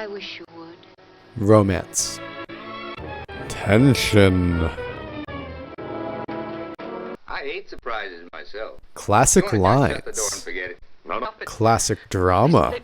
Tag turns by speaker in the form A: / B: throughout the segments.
A: I wish you would.
B: Romance. Tension.
C: I hate surprises myself.
B: Classic
C: You wanna just shut the door and
B: lines.
C: forget it? No.
B: Classic drama.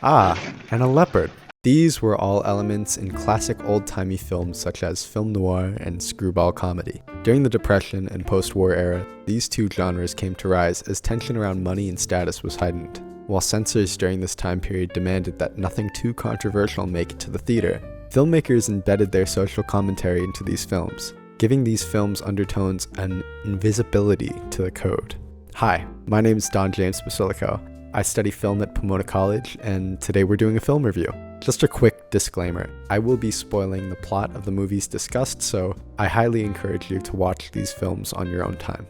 B: And a leopard. These were all elements in classic old-timey films such as film noir and screwball comedy. During the Depression and post-war era, these two genres came to rise as tension around money and status was heightened. While censors during this time period demanded that nothing too controversial make it to the theater, filmmakers embedded their social commentary into these films, giving these films' undertones an invisibility to the code. Hi, my name is Don James Basilico. I study film at Pomona College, and today we're doing a film review. Just a quick disclaimer, I will be spoiling the plot of the movies discussed, so I highly encourage you to watch these films on your own time.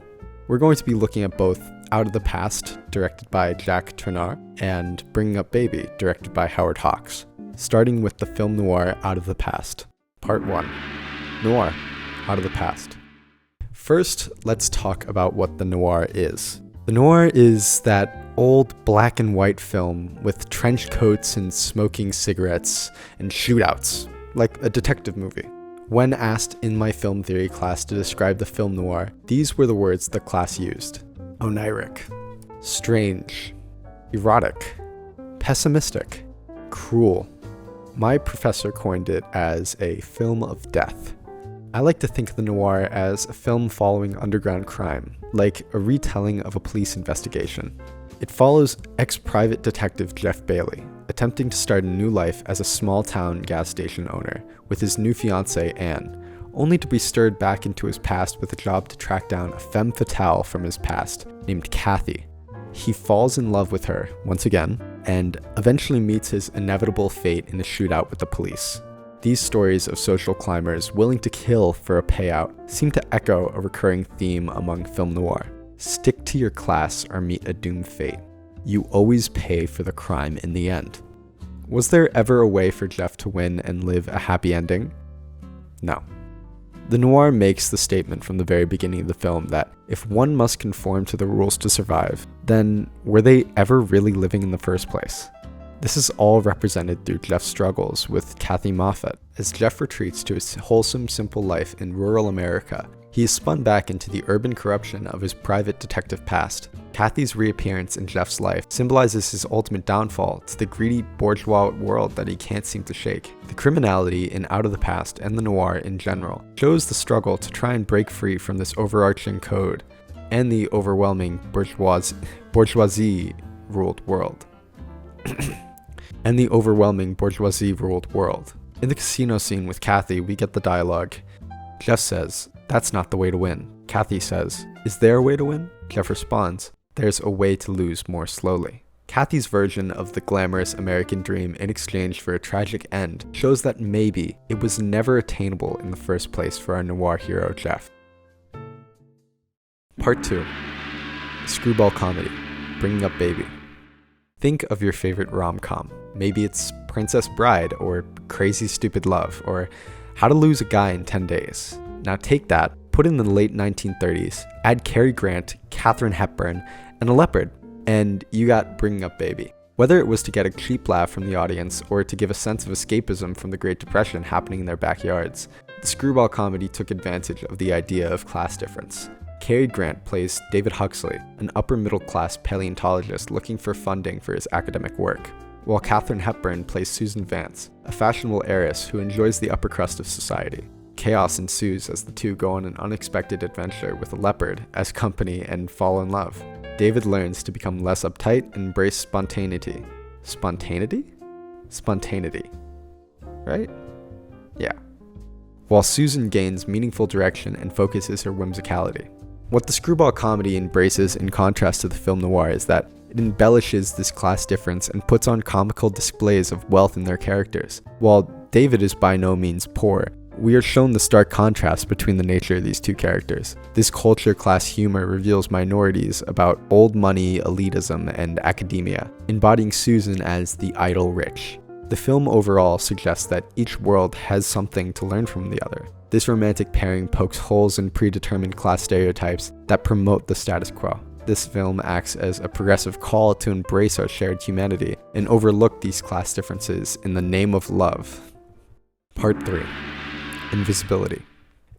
B: We're going to be looking at both Out of the Past, directed by Jack Tourneur, and Bringing Up Baby, directed by Howard Hawks. Starting with the film noir Out of the Past. Part 1. Noir, Out of the Past. First, let's talk about what the noir is. The noir is that old black and white film with trench coats and smoking cigarettes and shootouts, like a detective movie. When asked in my film theory class to describe the film noir, these were the words the class used: oniric, strange, erotic, pessimistic, cruel. My professor coined it as a film of death. I like to think of the noir as a film following underground crime, like a retelling of a police investigation. It follows ex-private detective Jeff Bailey, attempting to start a new life as a small-town gas station owner with his new fiancée Anne, only to be stirred back into his past with a job to track down a femme fatale from his past named Kathy. He falls in love with her, once again, and eventually meets his inevitable fate in a shootout with the police. These stories of social climbers willing to kill for a payout seem to echo a recurring theme among film noir. Stick to your class or meet a doomed fate. You always pay for the crime in the end. Was there ever a way for Jeff to win and live a happy ending? No. The noir makes the statement from the very beginning of the film that if one must conform to the rules to survive, then were they ever really living in the first place? This is all represented through Jeff's struggles with Kathy Moffat. As Jeff retreats to his wholesome, simple life in rural America, he is spun back into the urban corruption of his private detective past. Kathy's reappearance in Jeff's life symbolizes his ultimate downfall to the greedy bourgeois world that he can't seem to shake. The criminality in Out of the Past and the noir in general shows the struggle to try and break free from this overarching code and the overwhelming bourgeoisie-ruled world. In the casino scene with Kathy, we get the dialogue. Jeff says, "That's not the way to win." Kathy says, "Is there a way to win?" Jeff responds, "There's a way to lose more slowly." Kathy's version of the glamorous American dream in exchange for a tragic end shows that maybe it was never attainable in the first place for our noir hero, Jeff. Part 2. Screwball comedy, Bringing Up Baby. Think of your favorite rom-com. Maybe it's Princess Bride, or Crazy Stupid Love, or How to Lose a Guy in 10 Days. Now take that, put it in the late 1930s, add Cary Grant, Katharine Hepburn, and a leopard, and you got Bringing Up Baby. Whether it was to get a cheap laugh from the audience or to give a sense of escapism from the Great Depression happening in their backyards, the screwball comedy took advantage of the idea of class difference. Cary Grant plays David Huxley, an upper-middle-class paleontologist looking for funding for his academic work, while Katharine Hepburn plays Susan Vance, a fashionable heiress who enjoys the upper crust of society. Chaos ensues as the two go on an unexpected adventure with a leopard as company and fall in love. David learns to become less uptight and embrace spontaneity. Spontaneity? Spontaneity. Right? Yeah. While Susan gains meaningful direction and focuses her whimsicality. What the screwball comedy embraces in contrast to the film noir is that it embellishes this class difference and puts on comical displays of wealth in their characters. While David is by no means poor, we are shown the stark contrast between the nature of these two characters. This culture class humor reveals minorities about old money, elitism, and academia, embodying Susan as the idle rich. The film overall suggests that each world has something to learn from the other. This romantic pairing pokes holes in predetermined class stereotypes that promote the status quo. This film acts as a progressive call to embrace our shared humanity and overlook these class differences in the name of love. Part 3. Invisibility.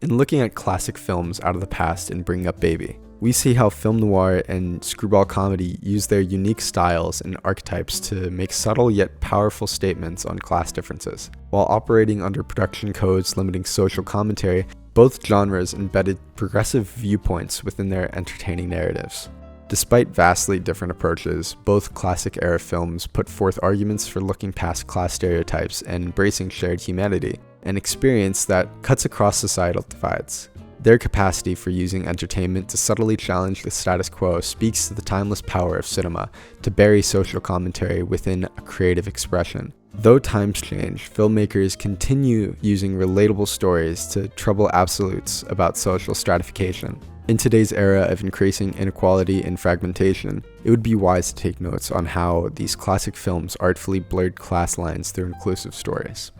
B: In looking at classic films out of the past and bringing up Baby, we see how film noir and screwball comedy use their unique styles and archetypes to make subtle yet powerful statements on class differences. While operating under production codes limiting social commentary, both genres embedded progressive viewpoints within their entertaining narratives. Despite vastly different approaches, both classic-era films put forth arguments for looking past class stereotypes and embracing shared humanity, an experience that cuts across societal divides. Their capacity for using entertainment to subtly challenge the status quo speaks to the timeless power of cinema to bury social commentary within a creative expression. Though times change, filmmakers continue using relatable stories to trouble absolutes about social stratification. In today's era of increasing inequality and fragmentation, it would be wise to take notes on how these classic films artfully blurred class lines through inclusive stories.